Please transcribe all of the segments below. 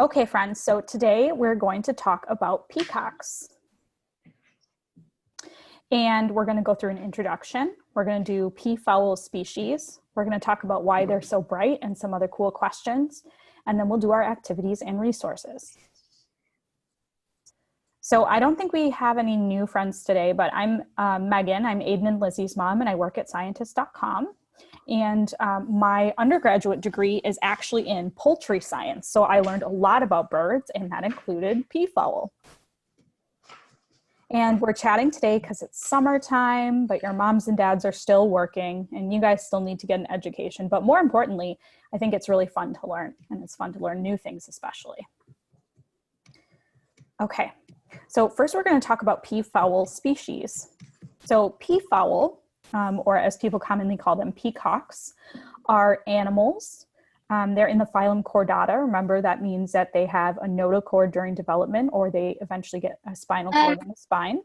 Okay, friends, so today we're going to talk about peacocks. And we're going to go through an introduction. We're going to do peafowl species. We're going to talk about why they're so bright and some other cool questions. And then we'll do our activities and resources. So I don't think we have any new friends today, but I'm Megan. I'm Aiden and Lizzie's mom, and I work at scientist.com. And my undergraduate degree is actually in poultry science. So I learned a lot about birds, and that included peafowl. And we're chatting today because it's summertime, but your moms and dads are still working, and you guys still need to get an education. But more importantly, I think it's really fun to learn, and it's fun to learn new things especially. Okay, so first we're going to talk about peafowl species. So peafowl, or as people commonly call them, peacocks, are animals. They're in the phylum Chordata. Remember, that means that they have a notochord during development, or they eventually get a spinal cord in the spine.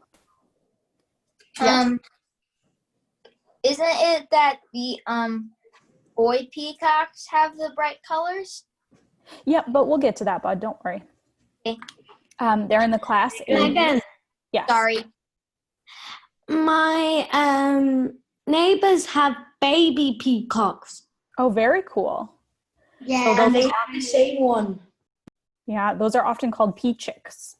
Isn't it that the boy peacocks have the bright colors? Yep, but we'll get to that, bud. Don't worry. Okay. They're in the class. Megan. Yes. Sorry. My neighbors have baby peacocks. Oh, very cool. Yeah, So and they have the same one. Yeah, those are often called peachicks.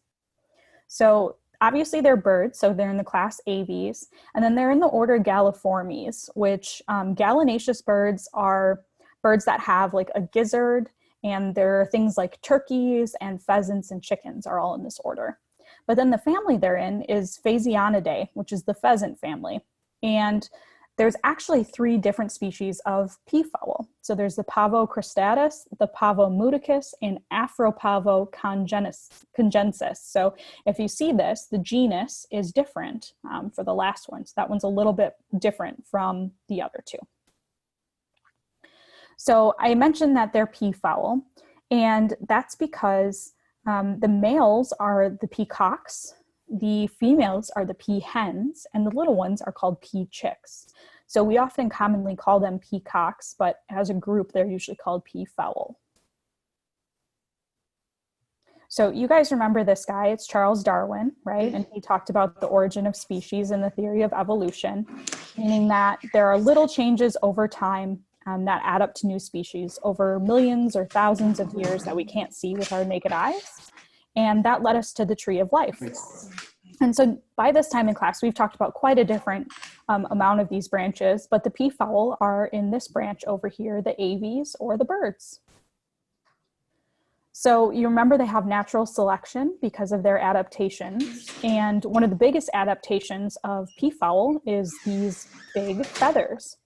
So obviously they're birds, so they're in the class aves, and then they're in the order Galliformes, which gallinaceous birds are birds that have like a gizzard, and there are things like turkeys and pheasants and chickens are all in this order. But then the family they're in is Phasianidae, which is the pheasant family. And there's actually 3 different species of peafowl. So there's the Pavo cristatus, the Pavo muticus, and Afropavo congensis. So if you see this, the genus is different for the last one. So that one's a little bit different from the other 2. So I mentioned that they're peafowl, and that's because the males are the peacocks, the females are the peahens, and the little ones are called peachicks. So we often commonly call them peacocks, but as a group, they're usually called peafowl. So you guys remember this guy, it's Charles Darwin, right? And he talked about the origin of species and the theory of evolution, meaning that there are little changes over time that add up to new species over millions or thousands of years that we can't see with our naked eyes. And that led us to the tree of life. And so by this time in class, we've talked about quite a different amount of these branches, but the peafowl are in this branch over here, the aves or the birds. So you remember they have natural selection because of their adaptations. And one of the biggest adaptations of peafowl is these big feathers.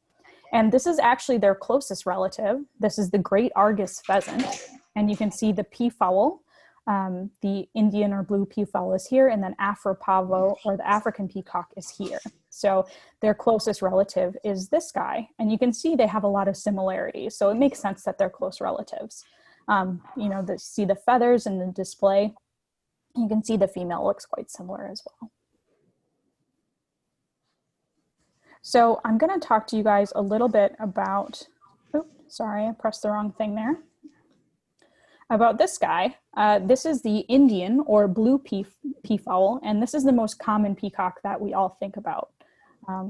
And this is actually their closest relative. This is the great Argus pheasant. And you can see the peafowl, the Indian or blue peafowl is here, and then Afropavo, or the African peacock, is here. So their closest relative is this guy. And you can see they have a lot of similarities. So it makes sense that they're close relatives. See the feathers in the display. You can see the female looks quite similar as well. So I'm going to talk to you guys a little bit about, sorry, I pressed the wrong thing there. About this guy. This is the Indian or blue peafowl, and this is the most common peacock that we all think about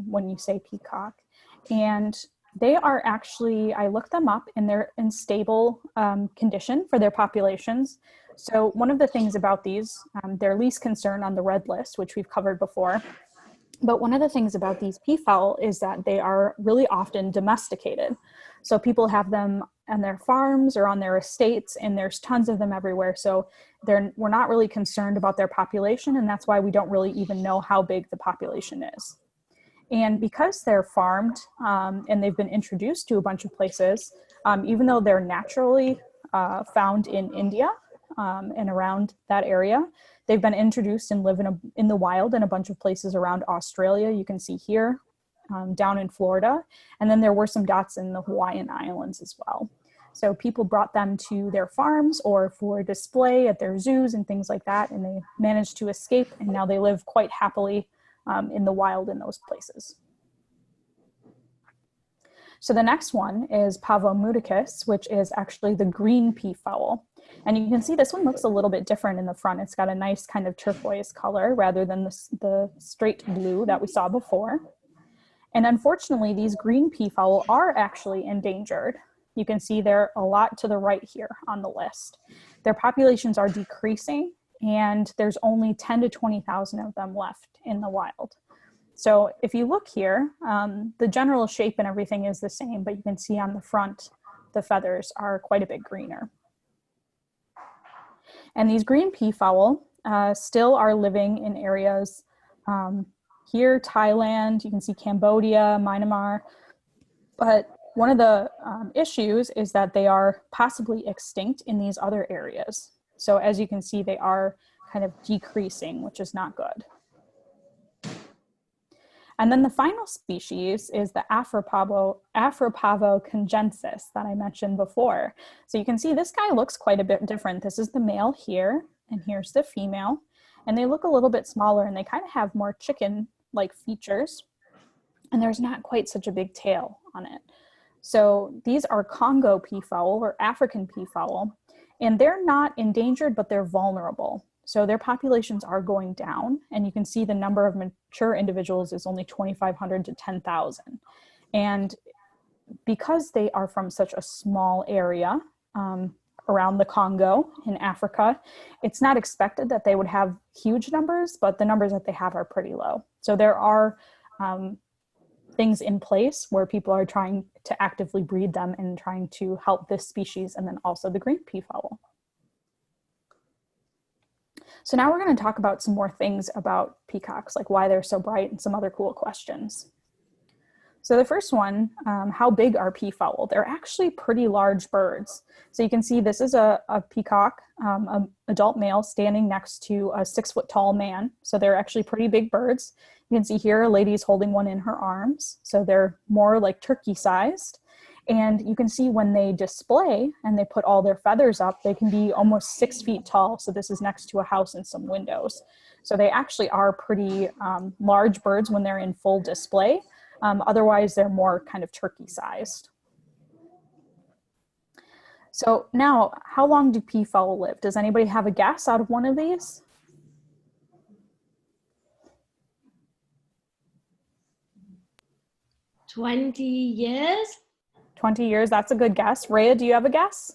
when you say peacock. And they are actually, I looked them up, and they're in stable condition for their populations. So one of the things about these, they're least concern on the red list, which we've covered before. But one of the things about these peafowl is that they are really often domesticated. So people have them on their farms or on their estates, and there's tons of them everywhere. So we're not really concerned about their population, and that's why we don't really even know how big the population is. And because they're farmed and they've been introduced to a bunch of places, even though they're naturally found in India and around that area, they've been introduced and live in the wild in a bunch of places around Australia. You can see here, down in Florida. And then there were some dots in the Hawaiian Islands as well. So people brought them to their farms or for display at their zoos and things like that. And they managed to escape, and now they live quite happily in the wild in those places. So the next one is Pavo muticus, which is actually the green peafowl. And you can see this one looks a little bit different in the front. It's got a nice kind of turquoise color rather than the straight blue that we saw before. And unfortunately, these green peafowl are actually endangered. You can see they're a lot to the right here on the list. Their populations are decreasing, and there's only 10 to 20,000 of them left in the wild. So if you look here, the general shape and everything is the same, but you can see on the front, the feathers are quite a bit greener. And these green peafowl still are living in areas here, Thailand, you can see Cambodia, Myanmar, but one of the issues is that they are possibly extinct in these other areas. So as you can see, they are kind of decreasing, which is not good. And then the final species is the Afropavo congensis that I mentioned before. So you can see this guy looks quite a bit different. This is the male here, and here's the female. And they look a little bit smaller, and they kind of have more chicken-like features. And there's not quite such a big tail on it. So these are Congo peafowl or African peafowl, and they're not endangered, but they're vulnerable. So their populations are going down, and you can see the number of mature individuals is only 2,500 to 10,000. And because they are from such a small area around the Congo in Africa, it's not expected that they would have huge numbers, but the numbers that they have are pretty low. So there are things in place where people are trying to actively breed them and trying to help this species, and then also the green peafowl. So now we're going to talk about some more things about peacocks, like why they're so bright and some other cool questions. So the first one, how big are peafowl? They're actually pretty large birds. So you can see this is a peacock, an adult male standing next to a 6-foot-tall man. So they're actually pretty big birds. You can see here a lady's holding one in her arms. So they're more like turkey-sized. And you can see when they display and they put all their feathers up, they can be almost 6 feet tall. So this is next to a house and some windows. So they actually are pretty large birds when they're in full display. Otherwise, they're more kind of turkey-sized. So now, how long do peafowl live? Does anybody have a guess out of one of these? $20 years? 20 years, that's a good guess. Rhea, do you have a guess?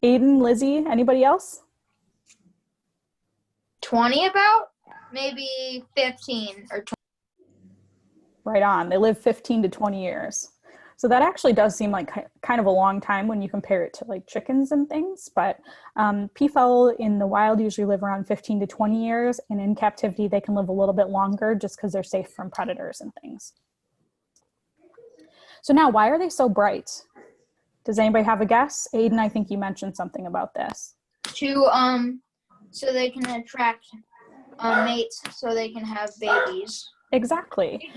Aiden, Lizzie, anybody else? 20 about? Maybe 15 or 20. Right on, they live 15 to 20 years. So that actually does seem like kind of a long time when you compare it to like chickens and things, but peafowl in the wild usually live around 15 to 20 years, and in captivity they can live a little bit longer just because they're safe from predators and things. So now, why are they so bright? Does anybody have a guess? Aiden, I think you mentioned something about this. So they can attract mates, so they can have babies. Exactly.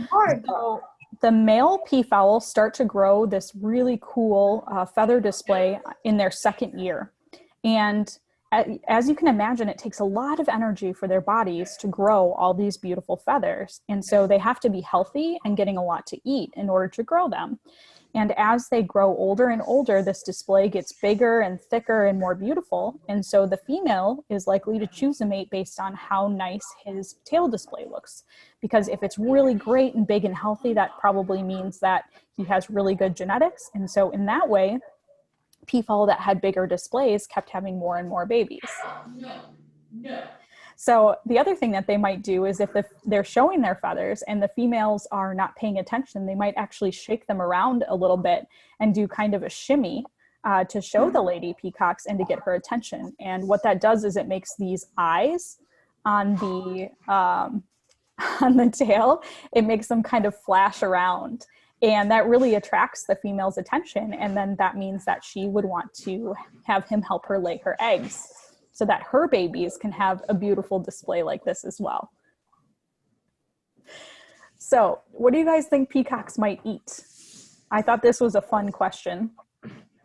So the male peafowl start to grow this really cool feather display in their second year. And as you can imagine, it takes a lot of energy for their bodies to grow all these beautiful feathers. And so they have to be healthy and getting a lot to eat in order to grow them. And as they grow older and older, this display gets bigger and thicker and more beautiful. And so the female is likely to choose a mate based on how nice his tail display looks. Because if it's really great and big and healthy, that probably means that he has really good genetics. And so in that way, peafowl that had bigger displays kept having more and more babies. No. So the other thing that they might do is if they're showing their feathers and the females are not paying attention, they might actually shake them around a little bit and do kind of a shimmy to show the lady peacocks and to get her attention. And what that does is it makes these eyes on the tail, it makes them kind of flash around. And that really attracts the female's attention. And then that means that she would want to have him help her lay her eggs, so that her babies can have a beautiful display like this as well. So what do you guys think peacocks might eat? I thought this was a fun question.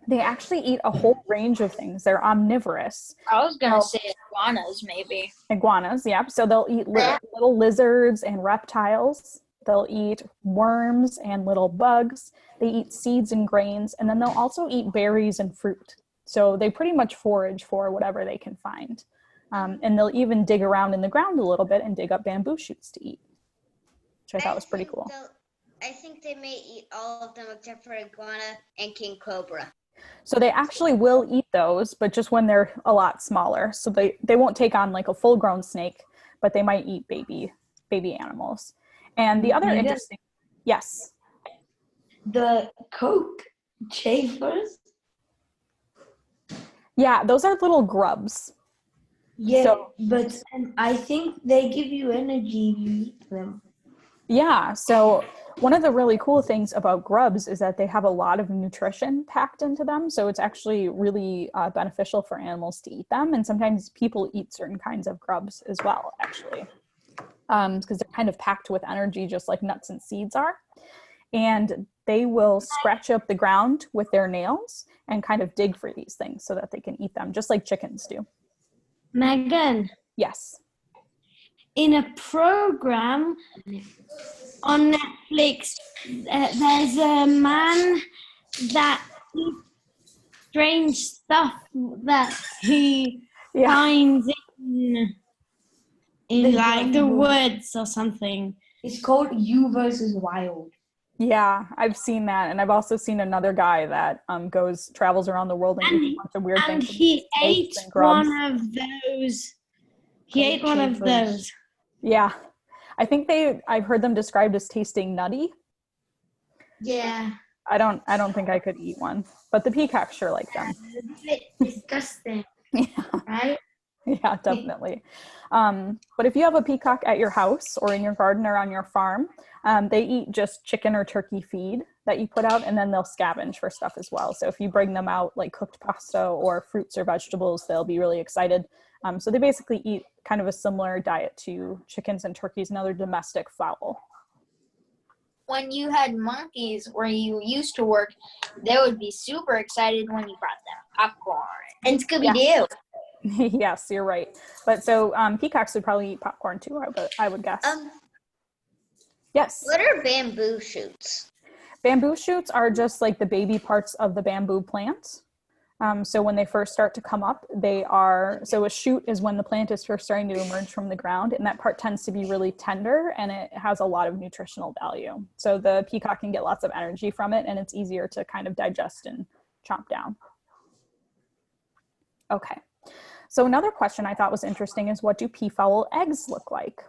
They actually eat a whole range of things. They're omnivorous. I was going to say iguanas, maybe. Iguanas, yeah. So they'll eat little lizards and reptiles. They'll eat worms and little bugs. They eat seeds and grains, and then they'll also eat berries and fruit. So they pretty much forage for whatever they can find. And they'll even dig around in the ground a little bit and dig up bamboo shoots to eat, which I thought was pretty cool. I think they may eat all of them except for iguana and king cobra. So they actually will eat those, but just when they're a lot smaller. So they won't take on like a full-grown snake, but they might eat baby animals. And the other interesting, yes. The cockchafers? Yeah, those are little grubs. Yeah, So, but I think they give you energy if you eat them. Yeah, so one of the really cool things about grubs is that they have a lot of nutrition packed into them. So it's actually really beneficial for animals to eat them. And sometimes people eat certain kinds of grubs as well, actually, because they're kind of packed with energy, just like nuts and seeds are. And they will scratch up the ground with their nails and kind of dig for these things so that they can eat them, just like chickens do. Megan, Yes. in a program on Netflix, there's a man that eats strange stuff that he finds in like the woods or something. It's called You versus Wild. Yeah, I've seen that, and I've also seen another guy that travels around the world and eats a bunch of weird And things. he ate one of those. He ate one of those. Yeah, I think I've heard them described as tasting nutty. Yeah. I don't think I could eat one, but the peacocks sure like them. It's a bit disgusting. Yeah. Right? Yeah, definitely. But if you have a peacock at your house or in your garden or on your farm, they eat just chicken or turkey feed that you put out, and then they'll scavenge for stuff as well. So if you bring them out like cooked pasta or fruits or vegetables, they'll be really excited. So they basically eat kind of a similar diet to chickens and turkeys and other domestic fowl. When you had monkeys where you used to work, they would be super excited when you brought them popcorn and Scooby-Doo. Yeah. Yes, you're right. But so peacocks would probably eat popcorn too, I would guess. Yes. What are bamboo shoots? Bamboo shoots are just like the baby parts of the bamboo plant. So when they first start to come up, so a shoot is when the plant is first starting to emerge from the ground, and that part tends to be really tender and it has a lot of nutritional value. So the peacock can get lots of energy from it, and it's easier to kind of digest and chomp down. Okay. So another question I thought was interesting is, what do peafowl eggs look like?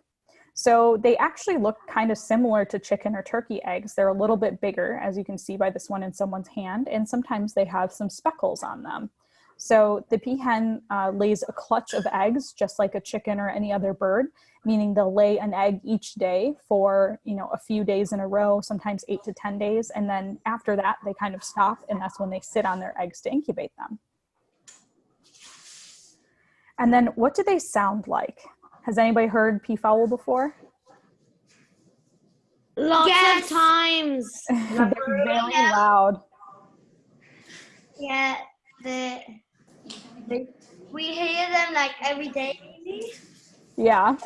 So they actually look kind of similar to chicken or turkey eggs. They're a little bit bigger, as you can see by this one in someone's hand, and sometimes they have some speckles on them. So the peahen lays a clutch of eggs just like a chicken or any other bird, meaning they'll lay an egg each day for, a few days in a row, sometimes 8 to 10 days. And then after that, they kind of stop, and that's when they sit on their eggs to incubate them. And then what do they sound like? Has anybody heard peafowl before? Lots of times. They're very loud. Yeah, we hear them like every day, maybe. Yeah.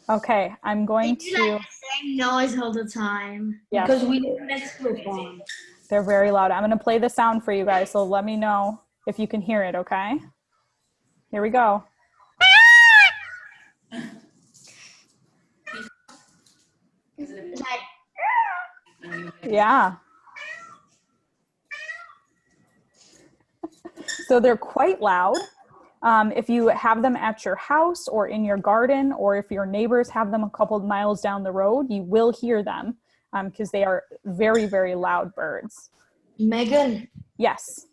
Okay, I'm going They do to. like the same noise all the time. Yes. Because we live next to a farm. They're very loud. I'm going to play the sound for you guys, so let me know if you can hear it, okay? Here we go. Yeah. So they're quite loud. If you have them at your house or in your garden, or if your neighbors have them a couple of miles down the road, you will hear them because they are very, very loud birds. Megan. Yes.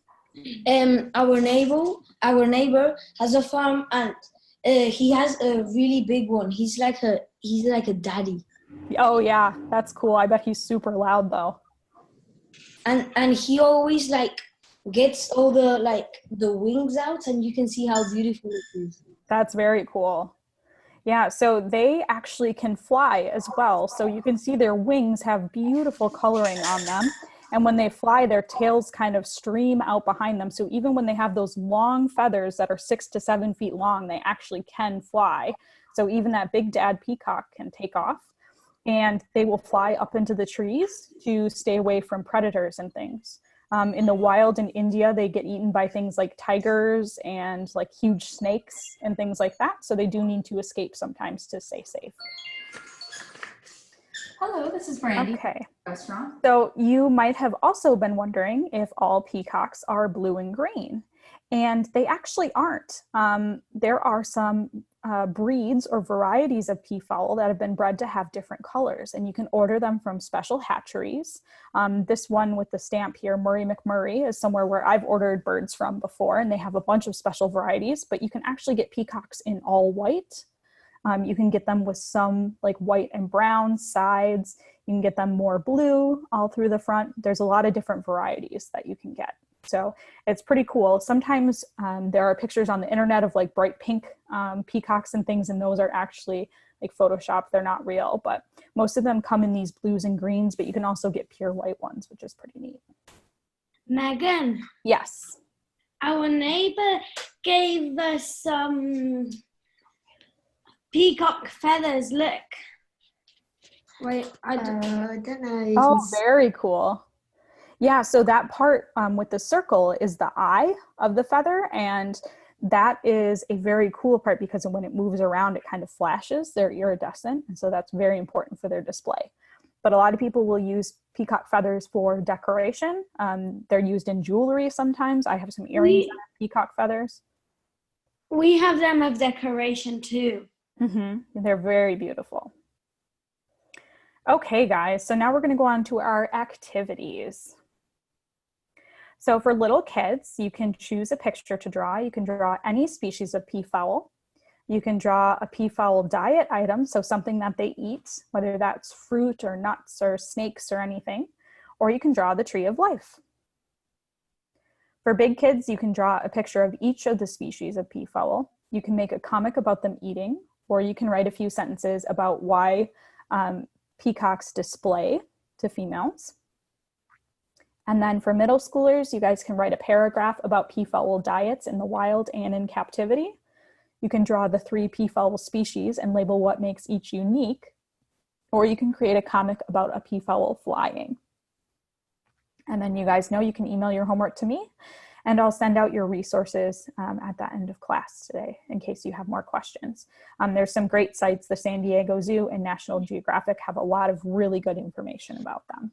Our neighbor has a farm, and he has a really big one. He's like a daddy. Oh yeah, that's cool. I bet he's super loud though. And he always gets all the wings out, and you can see how beautiful it is. That's very cool. Yeah, so they actually can fly as well. So you can see their wings have beautiful coloring on them. And when they fly, their tails kind of stream out behind them. So even when they have those long feathers that are 6 to 7 feet long, they actually can fly. So even that big dad peacock can take off. and they will fly up into the trees to stay away from predators and things. In the wild in India, they get eaten by things like tigers and like huge snakes and things like that. So they do need to escape sometimes to stay safe. Hello, this is Brandy. Okay. Restaurant. So you might have also been wondering if all peacocks are blue and green, and they actually aren't. There are some breeds or varieties of peafowl that have been bred to have different colors, and you can order them from special hatcheries. This one with the stamp here, Murray McMurray, is somewhere where I've ordered birds from before, and they have a bunch of special varieties, but you can actually get peacocks in all white. You can get them with some like white and brown sides. You can get them more blue all through the front. There's a lot of different varieties that you can get. So it's pretty cool. Sometimes there are pictures on the internet of like bright pink peacocks and things, and those are actually like Photoshopped. They're not real, but most of them come in these blues and greens, but you can also get pure white ones, which is pretty neat. Megan, Yes. our neighbor gave us some peacock feathers. Look. Wait, I don't know. Oh, very cool. Yeah, so that part with the circle is the eye of the feather, and that is a very cool part because when it moves around, it kind of flashes. They're iridescent, and so that's very important for their display. But a lot of people will use peacock feathers for decoration. They're used in jewelry sometimes. I have some earrings that have peacock feathers. We have them as decoration too. They're very beautiful. Okay, guys, so now we're going to go on to our activities. So for little kids, you can choose a picture to draw. You can draw any species of peafowl. You can draw a peafowl diet item, so something that they eat, whether that's fruit or nuts or snakes or anything, or you can draw the tree of life. For big kids, you can draw a picture of each of the species of peafowl. You can make a comic about them eating, or you can write a few sentences about why peacocks display to females. And then for middle schoolers, you guys can write a paragraph about peafowl diets in the wild and in captivity. You can draw the 3 peafowl species and label what makes each unique, or you can create a comic about a peafowl flying. And then you guys know you can email your homework to me, and I'll send out your resources at the end of class today in case you have more questions. There's some great sites. The San Diego Zoo and National Geographic have a lot of really good information about them.